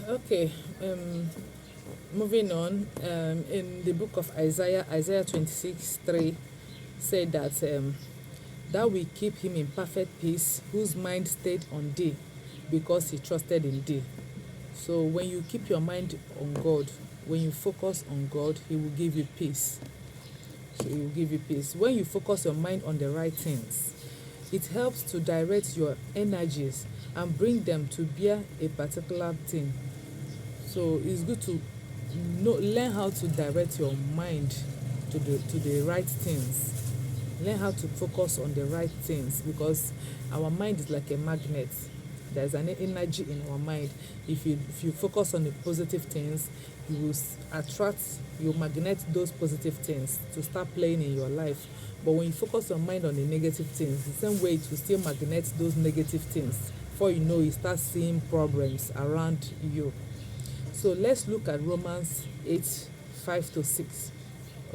Okay, moving on. In the book of Isaiah, Isaiah 26:3 said that we keep him in perfect peace, whose mind stayed on thee, because he trusted in thee. So when you keep your mind on God, when you focus on God, he will give you peace. So he will give you peace. When you focus your mind on the right things, it helps to direct your energies and bring them to bear a particular thing. So it's good to learn how to direct your mind to the right things. Learn how to focus on the right things, because our mind is like a magnet. There's an energy in our mind. If you focus on the positive things, you will attract, you magnet those positive things to start playing in your life. But when you focus your mind on the negative things, the same way it will still magnet those negative things. Before you know, you start seeing problems around you. So let's look at Romans 8, 5 to 6.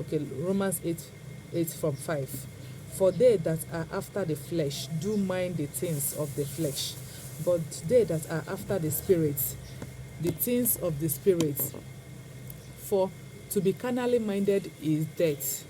Okay, Romans 8, 8 from 5. For they that are after the flesh do mind the things of the flesh, but they that are after the Spirit, the things of the Spirit. For to be carnally minded is death.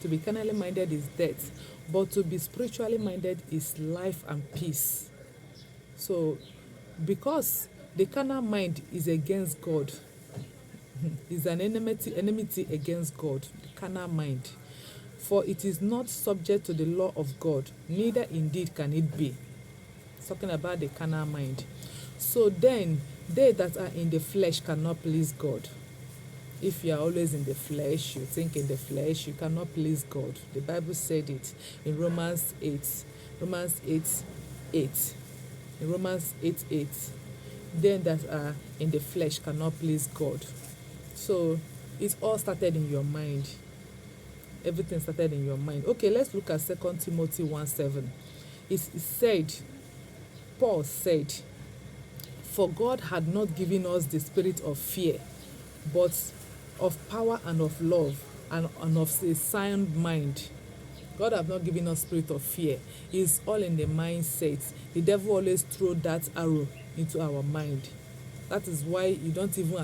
To be carnally minded is death, but to be spiritually minded is life and peace. So, because the carnal mind is against God, is an enmity against God, the carnal mind. For it is not subject to the law of God, neither indeed can it be. It's talking about the carnal mind. So then, they that are in the flesh cannot please God. If you are always in the flesh, you think in the flesh, you cannot please God. The Bible said it in Romans 8. Romans 8, 8. In Romans 8, 8. Them that are in the flesh cannot please God. So it all started in your mind. Everything started in your mind. Okay, let's look at 2 Timothy 1, 7. It said, Paul said, for God had not given us the spirit of fear, but of power and of love and of a sound mind. God have not given us spirit of fear. It's all in the mindset. The devil always throw that arrow into our mind. That is why you don't even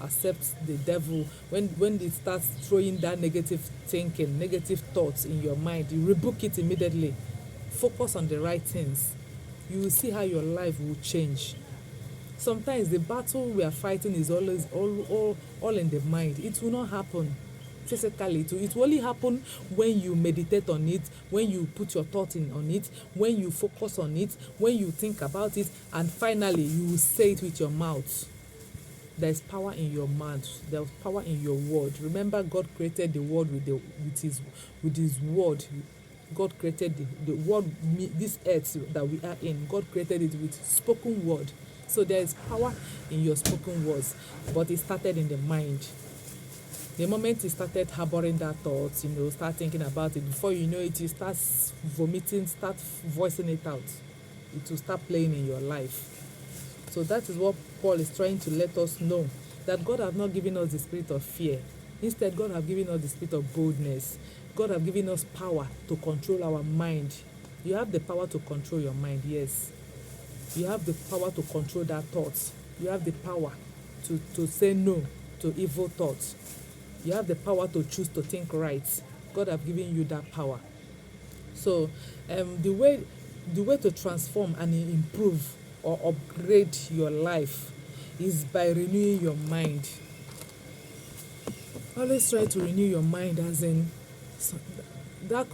accept the devil when they start throwing that negative thinking, negative thoughts in your mind. You rebuke it immediately. Focus on the right things. You will see how your life will change. Sometimes the battle we are fighting is always all in the mind. It will not happen physically. It will only happen when you meditate on it, when you put your thought in on it, when you focus on it, when you think about it, and finally you will say it with your mouth. There is power in your mouth. There is power in your word. Remember, God created the world with his word. God created the world, this earth that we are in. God created it with spoken word. So there is power in your spoken words, but it started in the mind. The moment you started harboring that thought, start thinking about it, before you know it, you start vomiting, start voicing it out. It will start playing in your life. So that is what Paul is trying to let us know, that God has not given us the spirit of fear. Instead, God has given us the spirit of boldness. God has given us power to control our mind. You have the power to control your mind, yes. You have the power to control that thought. You have the power to say no to evil thoughts. You have the power to choose to think right. God has given you that power. So the way to transform and improve or upgrade your life is by renewing your mind. Always try to renew your mind, as in that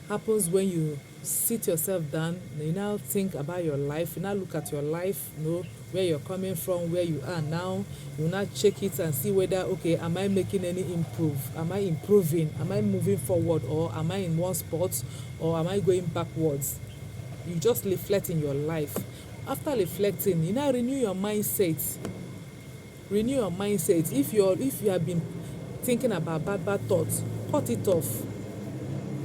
happens when you sit yourself down. You now think about your life. You now look at your life, where you're coming from, where you are now. You now check it and see whether, okay, am I making any improve? Am I improving? Am I moving forward, or am I in one spot, or am I going backwards? You just reflect in your life. After reflecting, you now renew your mindset. Renew your mindset. If you have been thinking about bad thoughts, cut it off.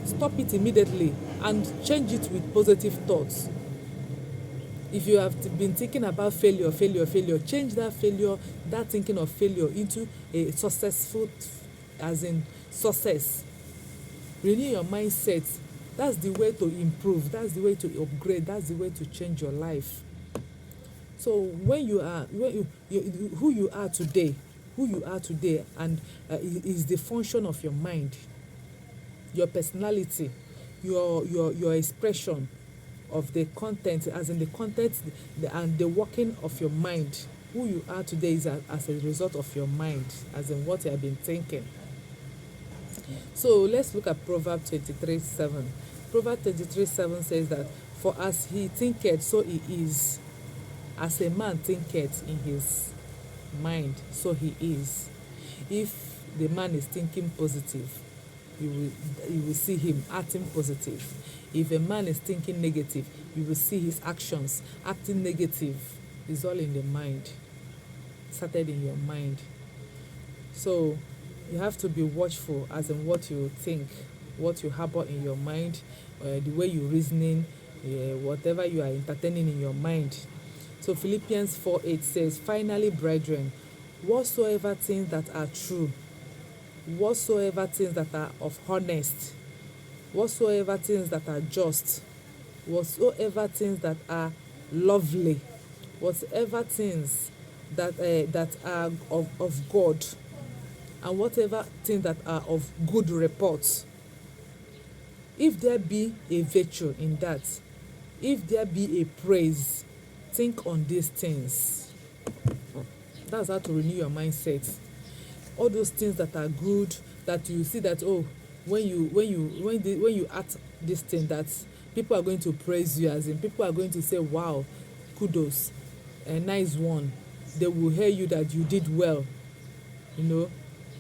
Stop it immediately and change it with positive thoughts. If you have been thinking about failure, change that thinking of failure into a successful, as in success. Renew your mindset. That's the way to improve. That's the way to upgrade. That's the way to change your life. So when you who you are today, and is the function of your mind, your personality, your expression of the content, as in the content, and the working of your mind. Who you are today is as a result of your mind, as in what you have been thinking. So let's look at Proverbs 23:7. Proverbs 23:7 says that, for as he thinketh, so he is. As a man thinketh in his mind, so he is. If the man is thinking positive, you will see him acting positive. If a man is thinking negative, you will see his actions acting negative. It's all in the mind. Started in your mind. So you have to be watchful, as in what you think, what you harbor in your mind, the way you reasoning, whatever you are entertaining in your mind. So Philippians 4:8 says, finally, brethren, whatsoever things that are true, whatsoever things that are of honest, whatsoever things that are just, whatsoever things that are lovely, whatsoever things that are of God, and whatever things that are of good report, if there be a virtue in that, if there be a praise, think on these things. That's how to renew your mindset. All those things that are good, that you see that, oh, when you act this thing, that people are going to praise you, as in people are going to say, wow, kudos, a nice one. They will hear you that you did well.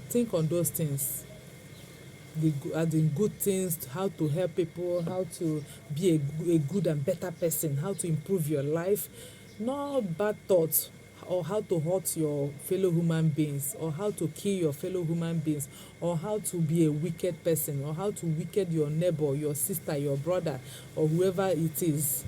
Think on those things. As in good things, how to help people, how to be a good and better person, how to improve your life. Not bad thoughts, or how to hurt your fellow human beings, or how to kill your fellow human beings, or how to be a wicked person, or how to wicked your neighbor, your sister, your brother, or whoever it is.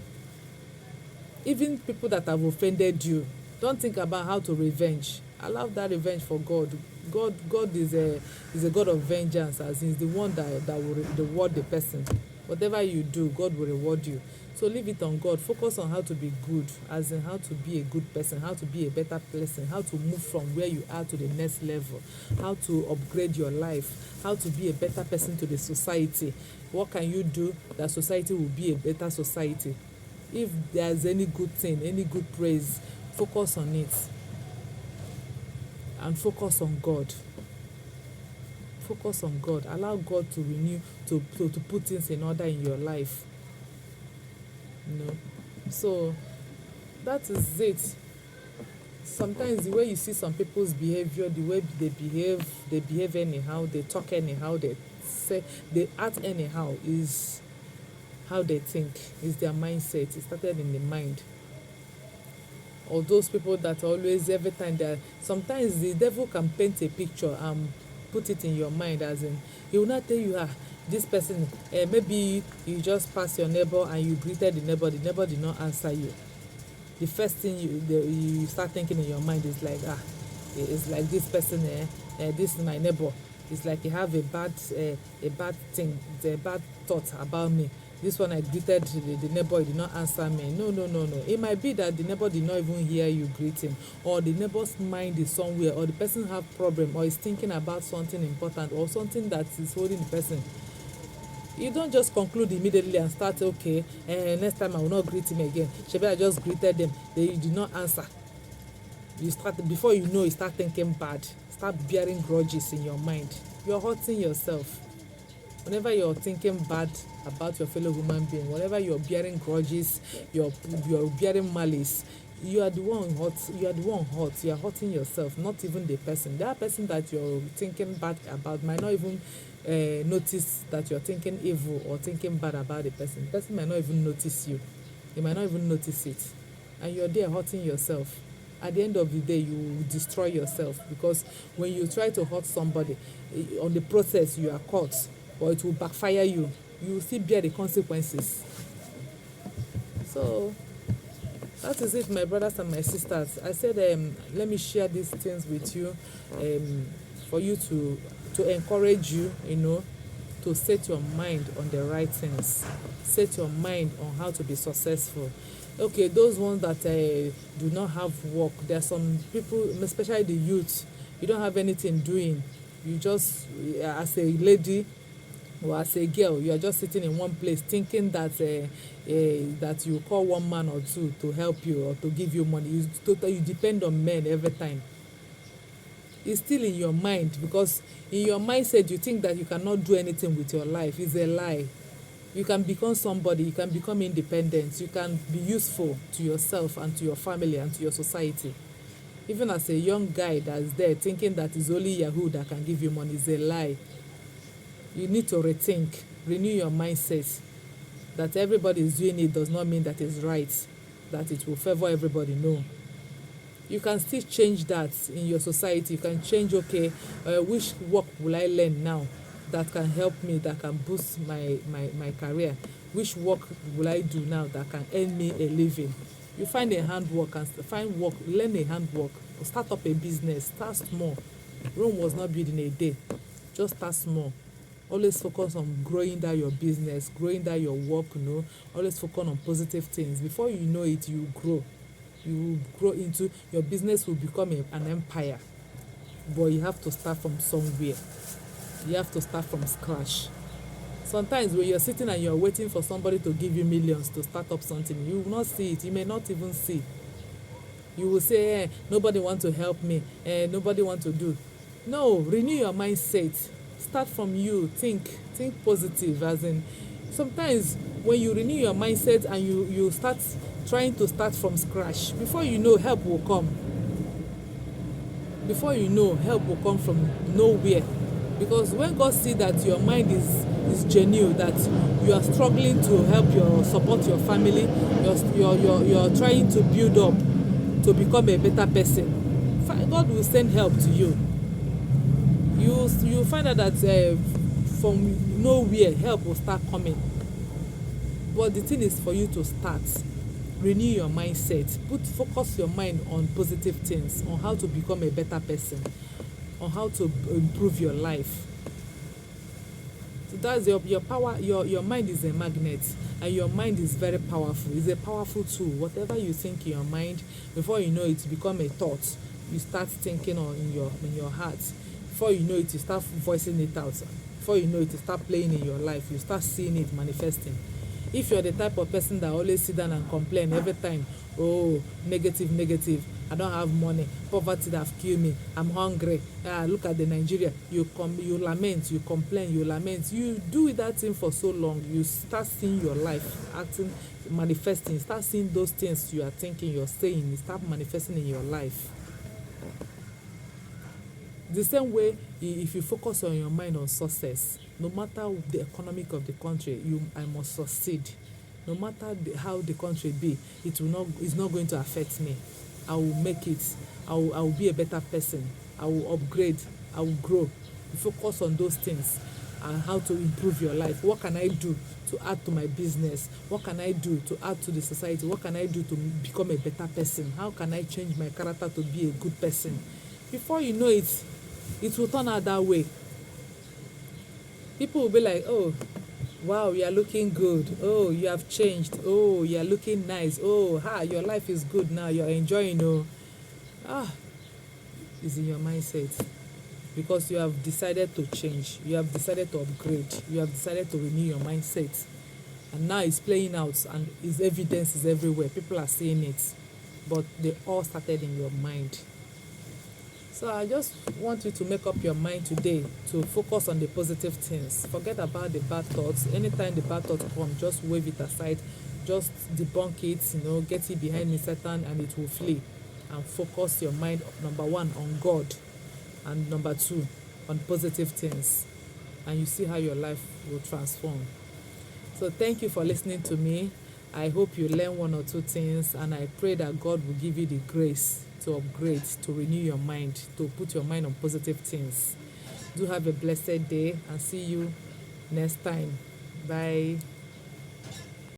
Even people that have offended you, don't think about how to revenge. Allow that revenge for God. God is a God of vengeance, as He's the one that will reward the person. Whatever you do, God will reward you. So leave it on God. Focus on how to be good, as in how to be a good person, how to be a better person, how to move from where you are to the next level, how to upgrade your life, how to be a better person to the society. What can you do that society will be a better society? If there's any good thing, any good praise, focus on it. And focus on God. Focus on God. Allow God to renew, to put things in order in your life. So that is it. Sometimes the way you see some people's behavior, the way they behave anyhow, they talk anyhow, they act anyhow, is how they think, is their mindset. It started in the mind. Or those people that always, every time sometimes the devil can paint a picture and put it in your mind, as in, he will not tell you, this person, maybe you just pass your neighbor and you greeted the neighbor did not answer you. The first thing you start thinking in your mind is like, it's like this person, this is my neighbor. It's like you have a bad thing, a bad thought about me. This one, I greeted the neighbor, he did not answer me. No. It might be that the neighbor did not even hear you greeting, or the neighbor's mind is somewhere, or the person have problem, or is thinking about something important, or something that is holding the person. You don't just conclude immediately and start, okay, next time I will not greet him again. Shebi, I just greeted them, they did not answer. Before you know, you start thinking bad, start bearing grudges in your mind. You're hurting yourself. Whenever you're thinking bad about your fellow human being, whenever you're bearing grudges, you're bearing malice, you are the one hurt. You are hurting yourself, not even the person. That person that you're thinking bad about might not even notice that you're thinking evil or thinking bad about the person. The person might not even notice you. They might not even notice it. And you're there hurting yourself. At the end of the day, you will destroy yourself, because when you try to hurt somebody, on the process you are caught, or it will backfire you. You will still bear the consequences. So that is it, my brothers and my sisters. I said, let me share these things with you, for you to encourage you, to set your mind on the right things. Set your mind on how to be successful. Okay, those ones that do not have work, there are some people, especially the youth, you don't have anything doing, you just as a lady or as a girl, you are just sitting in one place thinking that that you call one man or two to help you or to give you money. You depend on men every time. It's still in your mind, because in your mindset you think that you cannot do anything with your life. It's a lie. You can become somebody, you can become independent, you can be useful to yourself and to your family and to your society. Even as a young guy that's there thinking that it's only Yahoo that can give you money, is a lie. You need to rethink, renew your mindset that everybody is doing it does not mean that it's right, that it will favor everybody. No. You can still change that in your society. You can change, okay, which work will I learn now that can help me, that can boost my career? Which work will I do now that can earn me a living? You find a handwork and find work, learn a handwork, start up a business, start small. Rome was not built in a day. Just start small. Always focus on growing that your business, growing that your work, always focus on positive things. Before you know it, you grow. You will grow into, your business will become an empire. But you have to start from somewhere. You have to start from scratch. Sometimes when you're sitting and you're waiting for somebody to give you millions to start up something, you will not see it. You may not even see. You will say, nobody want to help me, nobody want to do. No, renew your mindset. Start from you. Think positive. As in, sometimes when you renew your mindset and you start trying to start from scratch, before you know, help will come. Before you know, help will come from nowhere. Because when God see that your mind is genuine, that you are struggling to help support your family, you're trying to build up to become a better person, God will send help to you. You find out that from nowhere help will start coming. But the thing is for you to start. Renew your mindset. Focus your mind on positive things, on how to become a better person, on how to improve your life. So that's your power. Your mind is a magnet, and your mind is very powerful. It's a powerful tool. Whatever you think in your mind, before you know it, become a thought. You start thinking in your heart. Before you know it, you start voicing it out. Before you know it, you start playing in your life. You start seeing it manifesting. If you're the type of person that always sit down and complain every time, oh, negative, I don't have money, poverty that have killed me, I'm hungry, look at the Nigeria, you lament, you complain, you lament, you do that thing for so long, you start seeing your life acting, manifesting, start seeing those things you are thinking, you're saying, start manifesting in your life. The same way, if you focus on your mind on success, no matter the economic of the country, I must succeed. No matter how the country be, it's not going to affect me. I will make it. I will be a better person. I will upgrade. I will grow. You focus on those things and how to improve your life. What can I do to add to my business? What can I do to add to the society? What can I do to become a better person? How can I change my character to be a good person? Before you know it, it will turn out that way. People will be like, oh, wow, you are looking good. Oh, you have changed. Oh, you are looking nice. Oh, your life is good now. You're enjoying. It's in your mindset. Because you have decided to change. You have decided to upgrade. You have decided to renew your mindset. And now it's playing out, and its evidence is everywhere. People are seeing it. But they all started in your mind. So I just want you to make up your mind today to focus on the positive things. Forget about the bad thoughts. Anytime the bad thoughts come, just wave it aside. Just debunk it, get it behind Satan, and it will flee. And focus your mind, number one, on God. And number two, on positive things. And you see how your life will transform. So thank you for listening to me. I hope you learn one or two things, and I pray that God will give you the grace to upgrade, to renew your mind, to put your mind on positive things. Do have a blessed day, and see you next time. Bye.